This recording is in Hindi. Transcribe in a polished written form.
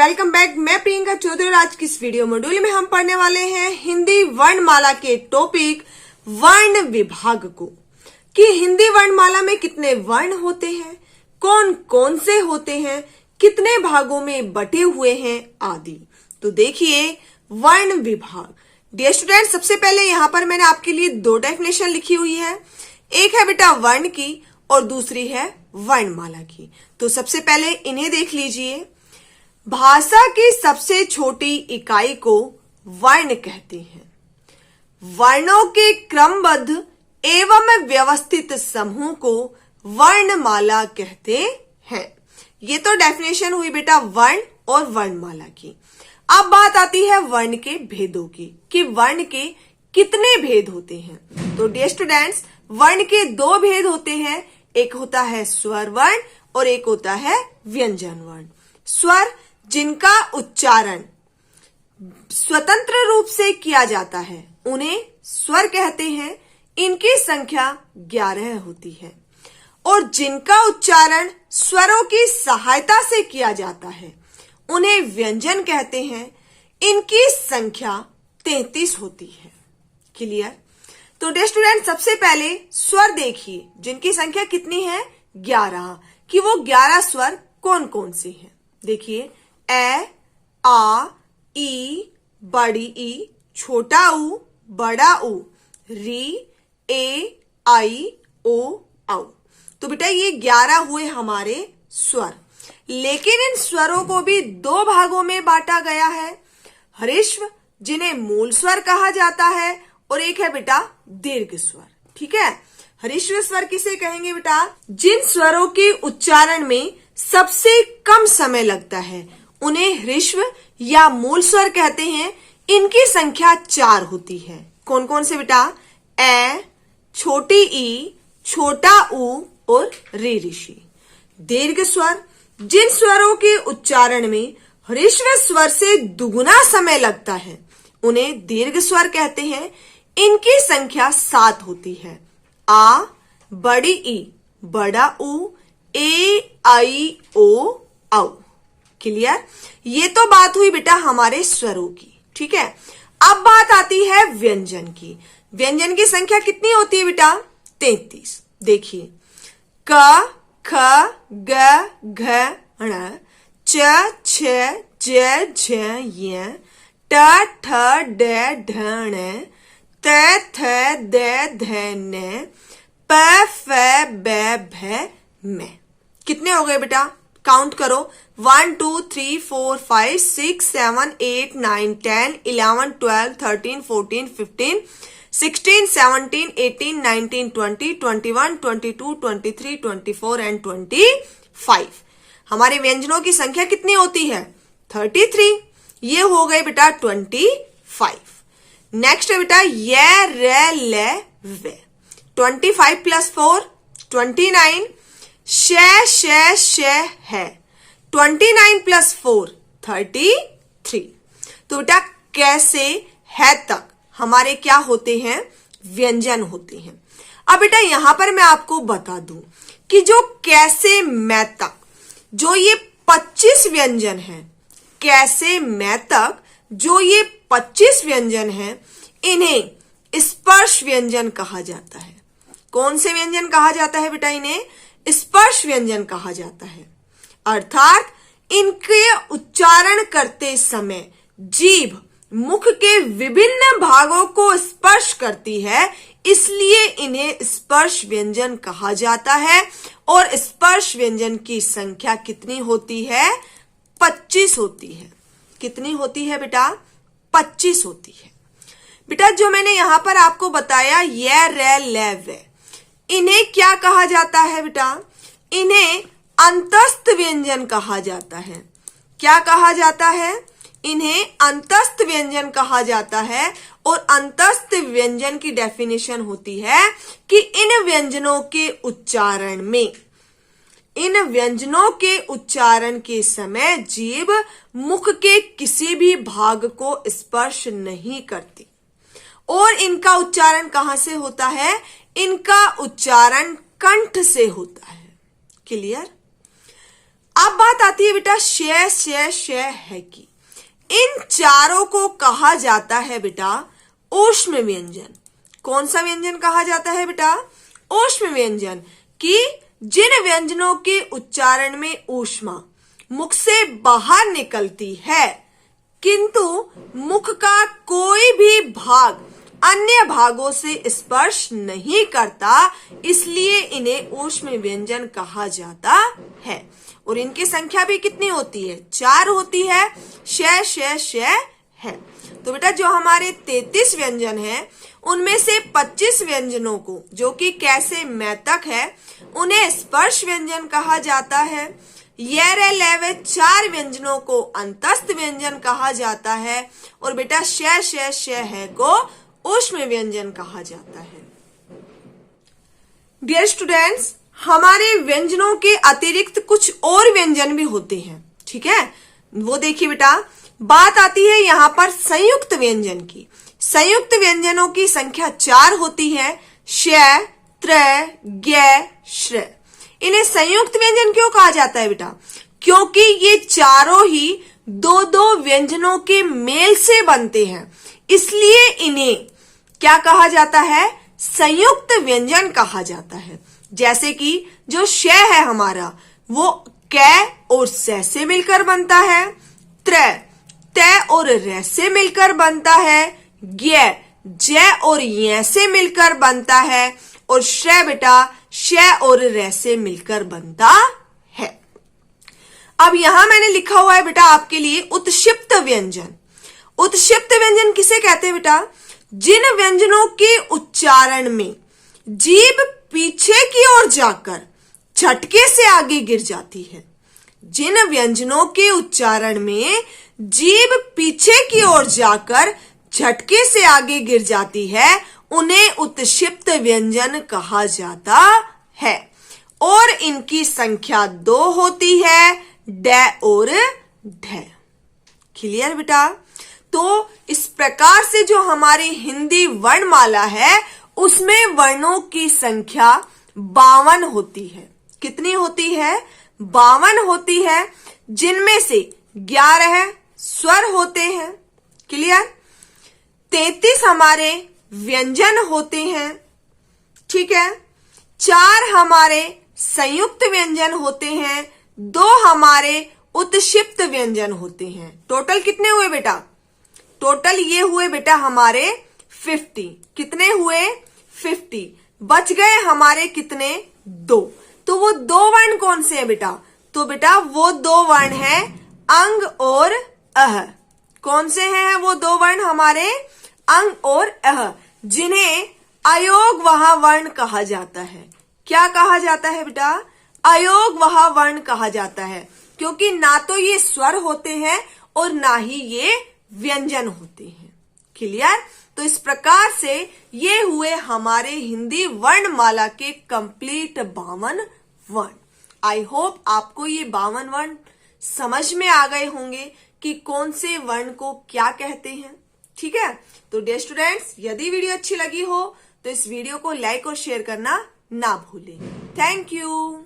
Welcome back. मैं प्रियंका चौधरी और आज की इस वीडियो मॉड्यूल में हम पढ़ने वाले हैं हिंदी वर्णमाला के टॉपिक वर्ण विभाग को, कि हिंदी वर्णमाला में कितने वर्ण होते हैं, कौन कौन से होते हैं, कितने भागों में बटे हुए हैं आदि। तो देखिए वर्ण विभाग। डियर स्टूडेंट, सबसे पहले यहाँ पर मैंने आपके लिए दो डेफिनेशन लिखी हुई है। एक है बेटा वर्ण की और दूसरी है वर्णमाला की। तो सबसे पहले इन्हें देख लीजिए। भाषा की सबसे छोटी इकाई को वर्ण कहते हैं। वर्णों के क्रमबद्ध एवं व्यवस्थित समूह को वर्णमाला कहते हैं। ये तो डेफिनेशन हुई बेटा वर्ण और वर्णमाला की। अब बात आती है वर्ण के भेदों की, कि वर्ण के कितने भेद होते हैं। तो डियर स्टूडेंट्स, वर्ण के दो भेद होते हैं। एक होता है स्वर वर्ण और एक होता है व्यंजन वर्ण। स्वर जिनका उच्चारण स्वतंत्र रूप से किया जाता है उन्हें स्वर कहते हैं। इनकी संख्या 11 होती है। और जिनका उच्चारण स्वरों की सहायता से किया जाता है उन्हें व्यंजन कहते हैं। इनकी संख्या 33 होती है। क्लियर? तो डियर स्टूडेंट, सबसे पहले स्वर देखिए जिनकी संख्या कितनी है 11, कि वो 11 स्वर कौन कौन से हैं। देखिए ए, आ, ई, बड़ी ई, छोटा ऊ, बड़ा ऊ, री, ए, आई, ओ, औ। तो बेटा ये 11 हुए हमारे स्वर। लेकिन इन स्वरों को भी दो भागों में बांटा गया है। हरिश्व जिन्हें मूल स्वर कहा जाता है और एक है बेटा दीर्घ स्वर। ठीक है, हरिश्व स्वर किसे कहेंगे बेटा? जिन स्वरों के उच्चारण में सबसे कम समय लगता है उन्हें हरिश्व या मूल स्वर कहते हैं। इनकी संख्या 4 होती है। कौन कौन से बेटा? ए, छोटी ई, छोटा ऊ और रे ऋषि। दीर्घ स्वर जिन स्वरों के उच्चारण में हरिश्व स्वर से दुगुना समय लगता है उन्हें दीर्घ स्वर कहते हैं। इनकी संख्या 7 होती है। आ, बड़ी ई, बड़ा ऊ, ए, आई, ओ, औ। क्लियर? ये तो बात हुई बेटा हमारे स्वरों की। ठीक है, अब बात आती है व्यंजन की। व्यंजन की संख्या कितनी होती है बेटा? 33। देखिए क, ख, ग, घ, ण, च, छ, ज, झ, य, ट, ठ, ड, ढ, ण, त, थ, द, ध, न, प, फ, ब, भ, म। कितने हो गए बेटा? काउंट करो। 1 2 3 4 5 6 7 8 9 10 11 12 13 14 15 16 17 18 19 20 21 22 23 24 एंड 25। हमारे व्यंजनों की संख्या कितनी होती है? 33। ये हो गए बेटा 25। नेक्स्ट है बेटा य, र, ल, व। 25 प्लस 4 29। श, है 29 प्लस 4 33। तो बेटा कैसे है तक हमारे क्या होते हैं? व्यंजन होते हैं। अब बेटा यहां पर मैं आपको बता दूं कि जो कैसे मैं तक जो ये 25 व्यंजन है, कैसे मैं तक जो ये 25 व्यंजन है, इन्हें स्पर्श व्यंजन कहा जाता है। कौन से व्यंजन कहा जाता है बेटा? इन्हें स्पर्श व्यंजन कहा जाता है। अर्थात इनके उच्चारण करते समय जीभ मुख के विभिन्न भागों को स्पर्श करती है, इसलिए इन्हें स्पर्श व्यंजन कहा जाता है। और स्पर्श व्यंजन की संख्या कितनी होती है? 25 होती है। कितनी होती है बेटा? 25 होती है। बेटा जो मैंने यहां पर आपको बताया य, र, ल, व, इन्हें क्या कहा जाता है बेटा? इन्हें अंतस्थ व्यंजन कहा जाता है। क्या कहा जाता है? इन्हें अंतस्थ व्यंजन कहा जाता है। और अंतस्थ व्यंजन की डेफिनेशन होती है कि इन व्यंजनों के उच्चारण के समय जीभ मुख के किसी भी भाग को स्पर्श नहीं करती। और इनका उच्चारण कहां से होता है? इनका उच्चारण कंठ से होता है। क्लियर? अब बात आती है बेटा शय शय शय है की। इन चारों को कहा जाता है बेटा ऊष्म व्यंजन। कौन सा व्यंजन कहा जाता है बेटा? ऊष्म व्यंजन। कि जिन व्यंजनों के उच्चारण में ऊष्मा मुख से बाहर निकलती है किंतु मुख का कोई भी भाग अन्य भागों से स्पर्श नहीं करता, इसलिए इन्हें ऊष्म व्यंजन कहा जाता है। और इनकी संख्या भी कितनी होती है? 4 होती है। शय शय शय है। तो बेटा जो हमारे 33 व्यंजन हैं उनमें से 25 व्यंजनों को, जो कि कैसे मैतक है, उन्हें स्पर्श व्यंजन कहा जाता है। ये लेवे 4 व्यंजनों को अंतस्थ व्यंजन कहा जाता है। और बेटा शय शय शय है को ऊष्म व्यंजन कहा जाता है। डियर स्टूडेंट्स, हमारे व्यंजनों के अतिरिक्त कुछ और व्यंजन भी होते हैं, ठीक है? वो देखिए बेटा, बात आती है यहां पर संयुक्त व्यंजन की। संयुक्त व्यंजनों की संख्या 4 होती है। शय, त्रय, ज्ञ, श्रय। इन्हें संयुक्त व्यंजन क्यों कहा जाता है बेटा? क्योंकि ये चारों ही 2-2 व्यंजनों के मेल से बनते हैं, इसलिए इन्हें क्या कहा जाता है? संयुक्त व्यंजन कहा जाता है। जैसे कि जो शय है हमारा, वो कै और सै से मिलकर बनता है। त्रय तय और रै से मिलकर बनता है। ज्ञ जय और य से मिलकर बनता है। और श्रय बेटा शय और रै से मिलकर बनता है। अब यहां मैंने लिखा हुआ है बेटा आपके लिए उत्क्षिप्त व्यंजन। उत्क्षिप्त व्यंजन किसे कहते हैं बेटा? जिन व्यंजनों के उच्चारण में जीभ पीछे की ओर जाकर झटके से आगे गिर जाती है। जिन व्यंजनों के उच्चारण में जीभ पीछे की ओर जाकर झटके से आगे गिर जाती है, उन्हें उत्क्षिप्त व्यंजन कहा जाता है। और इनकी संख्या 2 होती है, ड और ढ। क्लियर बेटा? तो इस प्रकार से जो हमारी हिंदी वर्णमाला है उसमें वर्णों की संख्या 52 होती है। कितनी होती है? 52 होती है, जिनमें से 11 स्वर होते हैं। क्लियर? 33 हमारे व्यंजन होते हैं, ठीक है? 4 हमारे संयुक्त व्यंजन होते हैं, 2 हमारे उत्क्षिप्त व्यंजन होते हैं। टोटल कितने हुए बेटा? टोटल ये हुए बेटा हमारे 50। कितने हुए? 50। बच गए हमारे कितने? 2। तो वो 2 वर्ण कौन से हैं बेटा? तो बेटा वो 2 वर्ण हैं अंग और अह। कौन से हैं वो 2 वर्ण हमारे? अंग और अह, जिन्हें अयोगवह वर्ण कहा जाता है। क्या कहा जाता है बेटा? अयोगवह वर्ण कहा जाता है, क्योंकि ना तो ये स्वर होते हैं और ना ही ये व्यंजन होते हैं। क्लियर? तो इस प्रकार से ये हुए हमारे हिंदी वर्णमाला के कंप्लीट 52 वर्ण। आई होप आपको ये 52 वर्ण समझ में आ गए होंगे कि कौन से वर्ण को क्या कहते हैं। ठीक है? तो डियर स्टूडेंट्स, यदि वीडियो अच्छी लगी हो तो इस वीडियो को लाइक और शेयर करना ना भूलें। Thank you.